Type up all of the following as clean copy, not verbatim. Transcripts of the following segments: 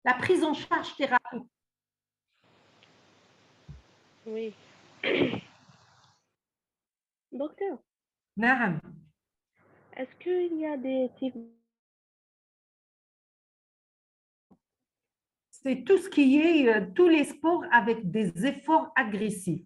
la prise en charge thérapeutique. Oui. Docteur, Naam. est-ce qu'il y a des types... C'est tout ce qui est, tous les sports avec des efforts agressifs.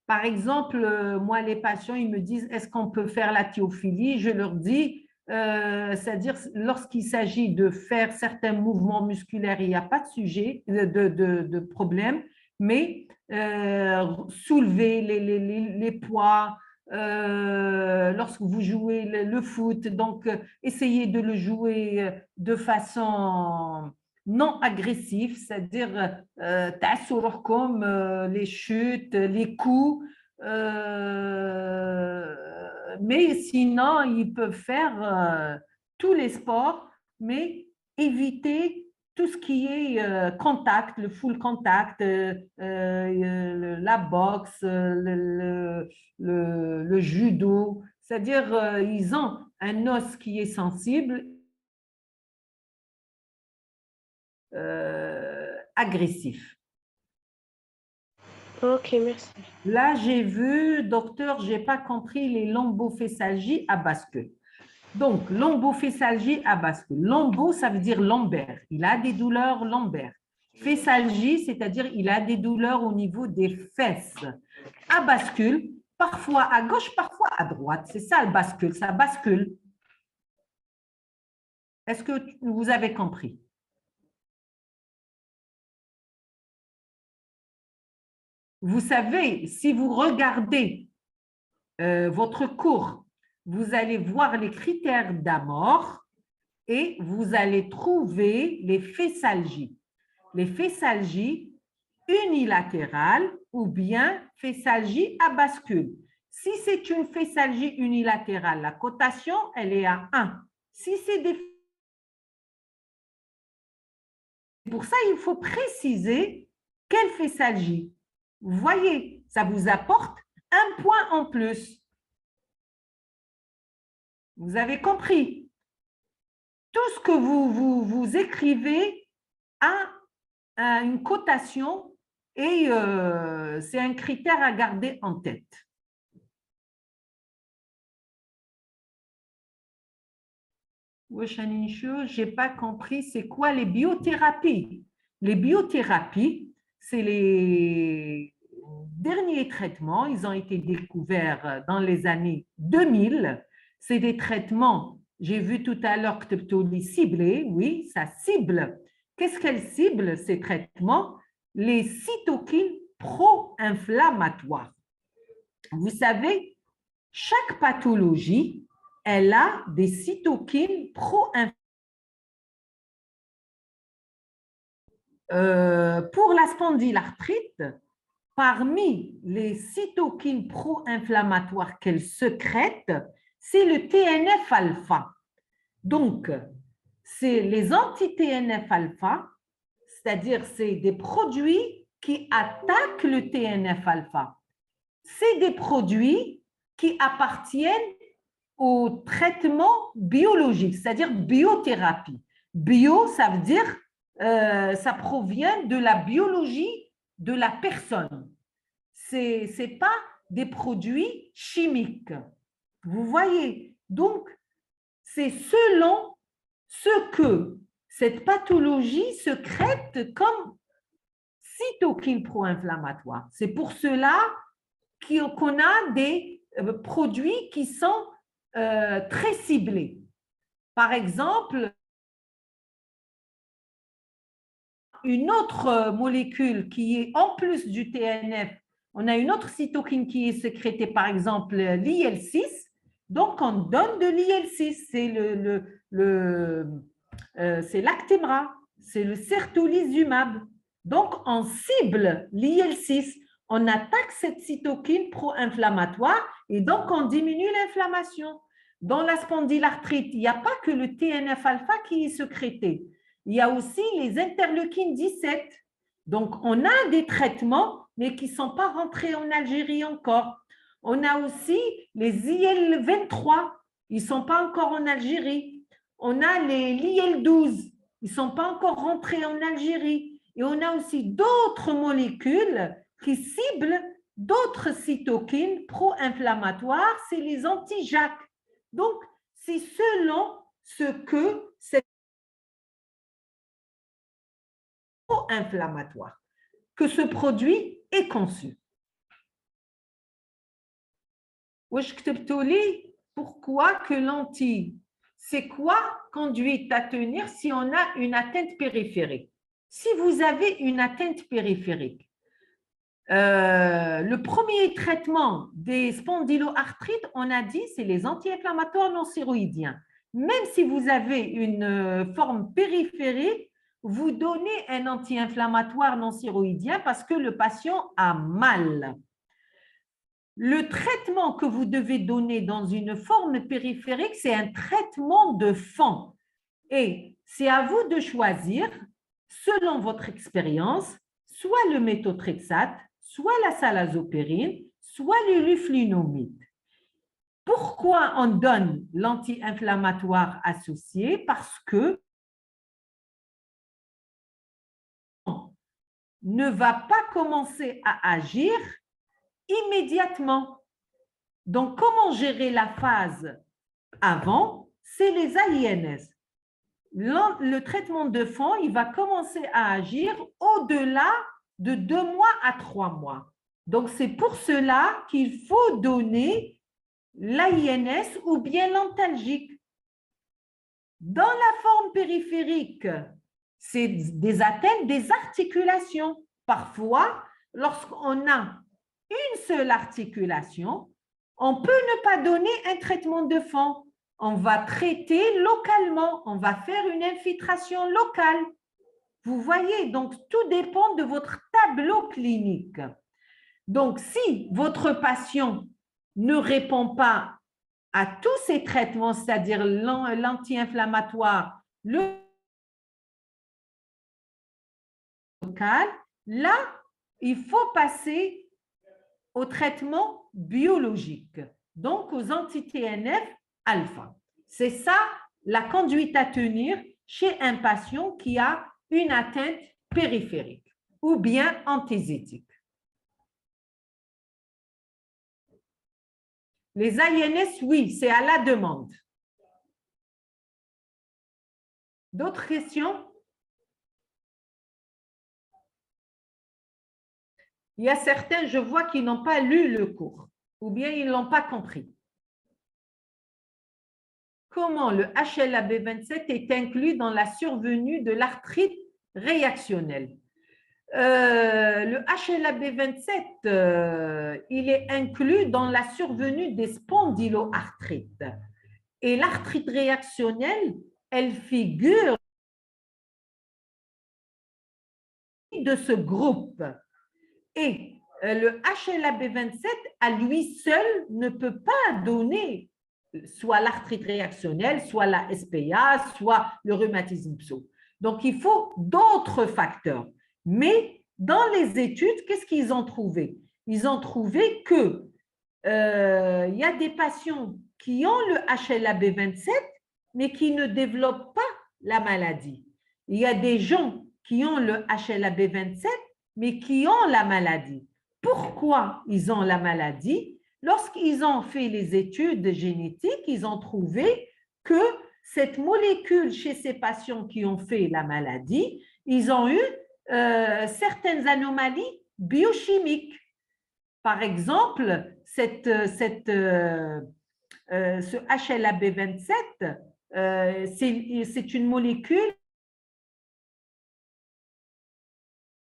Par exemple, moi, les patients, ils me disent, est-ce qu'on peut faire la théophilie? Je leur dis, c'est-à-dire lorsqu'il s'agit de faire certains mouvements musculaires, il n'y a pas de sujet, de problème, mais soulever les poids, lorsque vous jouez le foot, donc essayez de le jouer de façon non agressive, c'est-à-dire comme les chutes, les coups, mais sinon, ils peuvent faire tous les sports, mais éviter tout ce qui est contact, le full contact, la boxe, le judo, c'est-à-dire ils ont un os qui est sensible, agressif. Ok, merci. Là, j'ai vu, docteur, je n'ai pas compris les lombophésalgies à bascule. Donc, lombophésalgie à bascule. Lombo, ça veut dire lombaire. Il a des douleurs lombaires. Phésalgie, c'est-à-dire il a des douleurs au niveau des fesses. À bascule, parfois à gauche, parfois à droite. C'est ça le bascule, ça bascule. Est-ce que vous avez compris? Vous savez, si vous regardez votre cours, vous allez voir les critères d'Amor et vous allez trouver les phésalgies. Les phésalgies unilatérales ou bien phésalgie à bascule. Si c'est une phésalgie unilatérale, la cotation, elle est à 1. Si c'est des... Pour ça, il faut préciser quelle phésalgie. Vous voyez, ça vous apporte un point en plus. Vous avez compris? Tout ce que vous écrivez a une cotation et c'est un critère à garder en tête. Je n'ai pas compris, c'est quoi les biothérapies? Les biothérapies, c'est les derniers traitements, ils ont été découverts dans les années 2000. C'est des traitements, j'ai vu tout à l'heure que ciblés, oui, ça cible. Qu'est-ce qu'elle cible, ces traitements? Les cytokines pro-inflammatoires. Vous savez, chaque pathologie, elle a des cytokines pro-inflammatoires. Pour la spondylarthrite, parmi les cytokines pro-inflammatoires qu'elle secrète, c'est le TNF-alpha. Donc, c'est les anti-TNF-alpha, c'est-à-dire c'est des produits qui attaquent le TNF-alpha. C'est des produits qui appartiennent au traitement biologique, c'est-à-dire biothérapie. Bio, ça veut dire ça provient de la biologie de la personne. Ce n'est pas des produits chimiques. Vous voyez? Donc, c'est selon ce que cette pathologie secrète comme cytokine pro-inflammatoire. C'est pour cela qu'on a des produits qui sont très ciblés. Par exemple, une autre molécule qui est en plus du TNF, on a une autre cytokine qui est sécrétée, par exemple l'IL6, donc on donne de l'IL6, c'est l'Actemra, c'est le certolizumab. Donc on cible l'IL6, on attaque cette cytokine pro-inflammatoire et donc on diminue l'inflammation. Dans la spondylarthrite, il n'y a pas que le TNF-alpha qui est sécrété. Il y a aussi les interleukines 17. Donc, on a des traitements, mais qui ne sont pas rentrés en Algérie encore. On a aussi les IL-23. Ils ne sont pas encore en Algérie. On a les l'IL-12. Ils ne sont pas encore rentrés en Algérie. Et on a aussi d'autres molécules qui ciblent d'autres cytokines pro-inflammatoires, c'est les anti-JAK. Donc, c'est selon ce que c'est pro-inflammatoire que ce produit est conçu. Pourquoi que c'est quoi conduite à tenir si on a une atteinte périphérique? Si vous avez une atteinte périphérique, le premier traitement des spondyloarthrites, on a dit, c'est les anti-inflammatoires non stéroïdiens. Même si vous avez une forme périphérique, vous donnez un anti-inflammatoire non stéroïdien parce que le patient a mal. Le traitement que vous devez donner dans une forme périphérique, c'est un traitement de fond. Et c'est à vous de choisir, selon votre expérience, soit le méthotrexate, soit la salazopérine, soit le luflunomide. Pourquoi on donne l'anti-inflammatoire associé? Parce que on ne va pas commencer à agir immédiatement. Donc, comment gérer la phase avant? C'est les AINS. Le traitement de fond, il va commencer à agir au-delà de 2 mois à 3 mois. Donc, c'est pour cela qu'il faut donner l'AINS ou bien l'antalgique. Dans la forme périphérique, c'est des atteintes des articulations. Parfois, lorsqu'on a une seule articulation, on peut ne pas donner un traitement de fond. On va traiter localement, on va faire une infiltration locale. Vous voyez, donc tout dépend de votre tableau clinique. Donc, si votre patient ne répond pas à tous ces traitements, c'est-à-dire l'anti-inflammatoire, le local, là, il faut passer au traitement biologique, donc aux anti-TNF alpha. C'est ça la conduite à tenir chez un patient qui a une atteinte périphérique ou bien anthésétique. Les AINS, oui, c'est à la demande. D'autres questions? Il y a certains, je vois, qui n'ont pas lu le cours ou bien ils ne l'ont pas compris. Comment le HLA-B27 est inclus dans la survenue de l'arthrite réactionnelle? Le HLA-B27, il est inclus dans la survenue des spondyloarthrites. Et l'arthrite réactionnelle, elle figure de ce groupe. Et le HLA-B27, à lui seul, ne peut pas donner soit l'arthrite réactionnelle, soit la SPA, soit le rhumatisme pso. Donc, il faut d'autres facteurs. Mais dans les études, qu'est-ce qu'ils ont trouvé? Ils ont trouvé que il y a des patients qui ont le HLA-B27, mais qui ne développent pas la maladie. Il y a des gens qui ont le HLA-B27, mais qui ont la maladie. Pourquoi ils ont la maladie? Lorsqu'ils ont fait les études génétiques, ils ont trouvé que cette molécule chez ces patients qui ont fait la maladie, ils ont eu certaines anomalies biochimiques. Par exemple, ce HLA-B27, c'est une molécule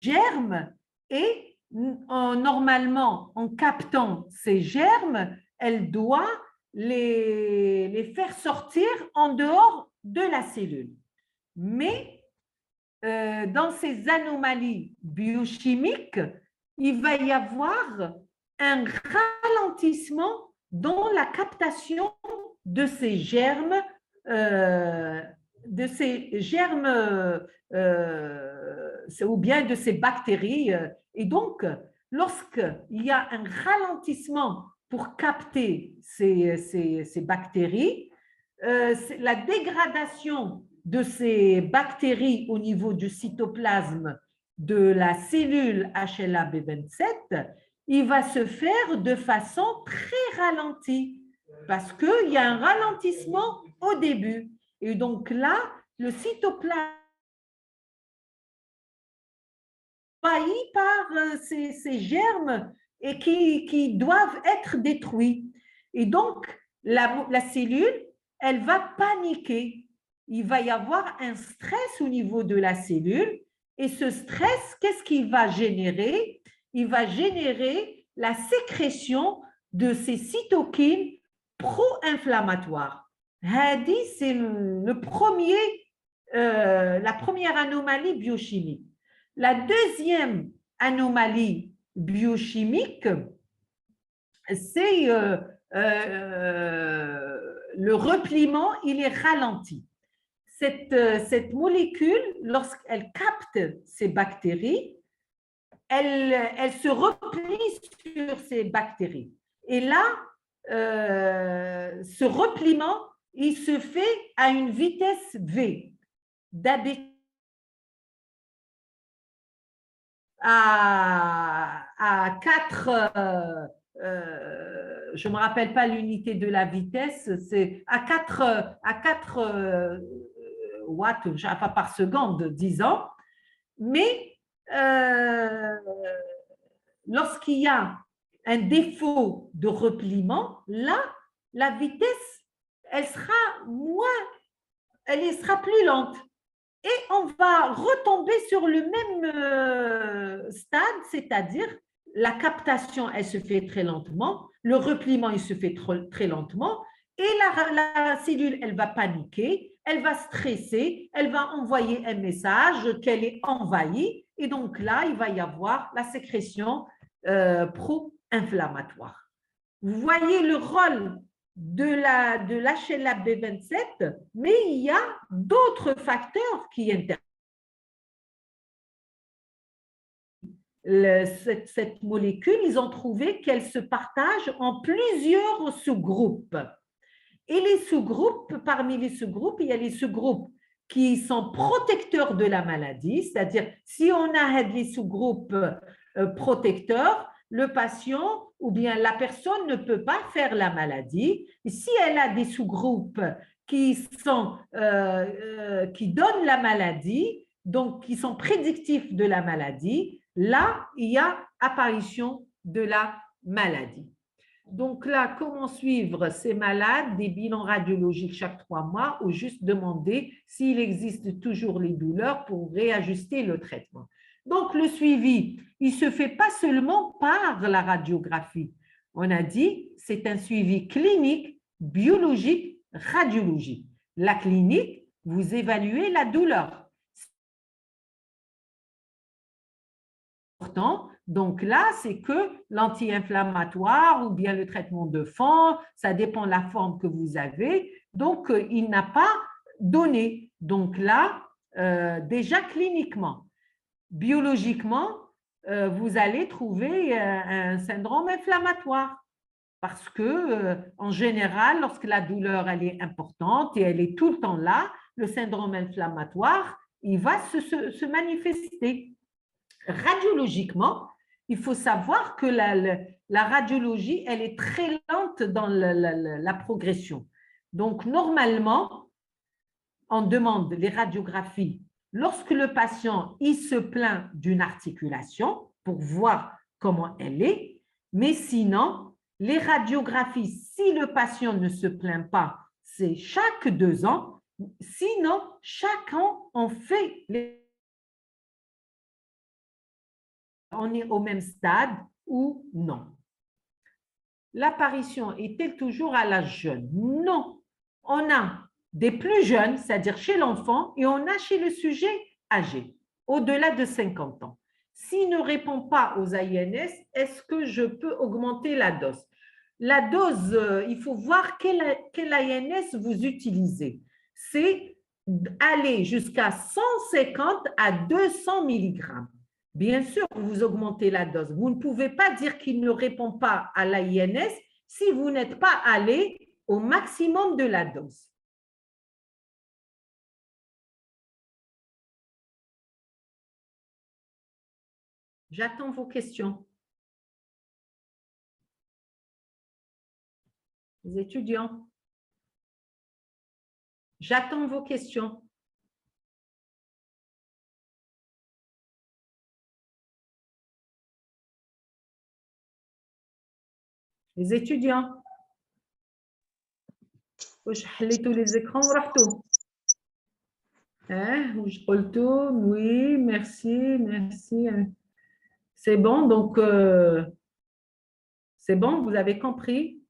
germe et normalement, en captant ces germes, elle doit les faire sortir en dehors de la cellule. Mais dans ces anomalies biochimiques, il va y avoir un ralentissement dans la captation de ces germes, ou bien de ces bactéries. Et donc, lorsqu'il y a un ralentissement pour capter ces bactéries, la dégradation de ces bactéries au niveau du cytoplasme de la cellule HLA-B27, il va se faire de façon très ralentie parce qu'il y a un ralentissement au début. Et donc là, le cytoplasme envahi par ces germes et qui doivent être détruits. Et donc, la cellule, elle va paniquer. Il va y avoir un stress au niveau de la cellule. Et ce stress, qu'est-ce qu'il va générer? Il va générer la sécrétion de ces cytokines pro-inflammatoires. C'est la première anomalie biochimique. La deuxième anomalie biochimique, c'est le repliement, il est ralenti. Cette molécule, lorsqu'elle capte ces bactéries, elle se replie sur ces bactéries. Et là, ce repliement, il se fait à une vitesse V, d'habitude à 4, je ne me rappelle pas l'unité de la vitesse, c'est à 4 watts par seconde, disons. Mais lorsqu'il y a un défaut de repliement, là, la vitesse, elle sera plus lente. Et on va retomber sur le même stade, c'est-à-dire la captation, elle se fait très lentement, le repliement, il se fait très lentement, et la cellule, elle va paniquer, elle va stresser, elle va envoyer un message qu'elle est envahie, et donc là, il va y avoir la sécrétion pro-inflammatoire. Vous voyez le rôle de l'HLA-B27, mais il y a d'autres facteurs qui interviennent. Cette molécule, ils ont trouvé qu'elle se partage en plusieurs sous-groupes. Et les sous-groupes, parmi les sous-groupes, il y a les sous-groupes qui sont protecteurs de la maladie, c'est-à-dire si on a des sous-groupes protecteurs, le patient ou bien la personne ne peut pas faire la maladie. Et si elle a des sous-groupes qui donnent la maladie, donc qui sont prédictifs de la maladie, là, il y a apparition de la maladie. Donc là, comment suivre ces malades, des bilans radiologiques chaque 3 mois ou juste demander s'il existe toujours les douleurs pour réajuster le traitement. Donc, le suivi, il ne se fait pas seulement par la radiographie. On a dit, c'est un suivi clinique, biologique, radiologique. La clinique, vous évaluez la douleur. Donc là, c'est que l'anti-inflammatoire ou bien le traitement de fond, ça dépend de la forme que vous avez. Donc, il n'a pas donné. Donc là, déjà cliniquement, biologiquement, vous allez trouver un syndrome inflammatoire. Parce que, en général, lorsque la douleur elle est importante et elle est tout le temps là, le syndrome inflammatoire, il va se manifester. Radiologiquement, il faut savoir que la radiologie, elle est très lente dans la progression. Donc, normalement, on demande les radiographies lorsque le patient il se plaint d'une articulation pour voir comment elle est, mais sinon, les radiographies, si le patient ne se plaint pas, c'est chaque 2 ans. Sinon, chaque an, on fait on est au même stade ou non. L'apparition est-elle toujours à l'âge jeune? Non. On a des plus jeunes, c'est-à-dire chez l'enfant, et on a chez le sujet âgé, au-delà de 50 ans. S'il ne répond pas aux AINS, est-ce que je peux augmenter la dose? La dose, il faut voir quel AINS vous utilisez. C'est aller jusqu'à 150 à 200 mg. Bien sûr, vous augmentez la dose. Vous ne pouvez pas dire qu'il ne répond pas à l'AINS si vous n'êtes pas allé au maximum de la dose. J'attends vos questions. Les étudiants, j'attends vos questions. Les étudiants. واش حليتوا les écrans ورحتوا؟ واش قلتوا؟ Oui, merci, merci. C'est bon, donc c'est bon, vous avez compris?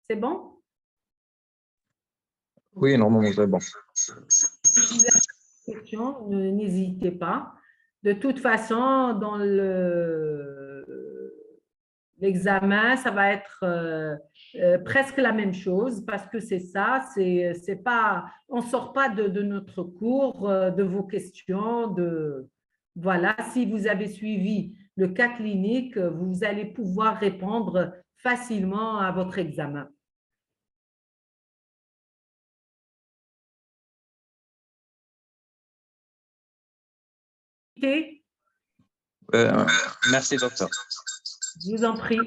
C'est bon? Oui, normalement, c'est bon. Si vous avez des questions, n'hésitez pas. De toute façon, dans l'examen, ça va être presque la même chose parce que c'est ça, c'est pas, on sort pas de notre cours, de vos questions, voilà. Si vous avez suivi le cas clinique, vous allez pouvoir répondre facilement à votre examen. Merci, docteur. Je vous en prie.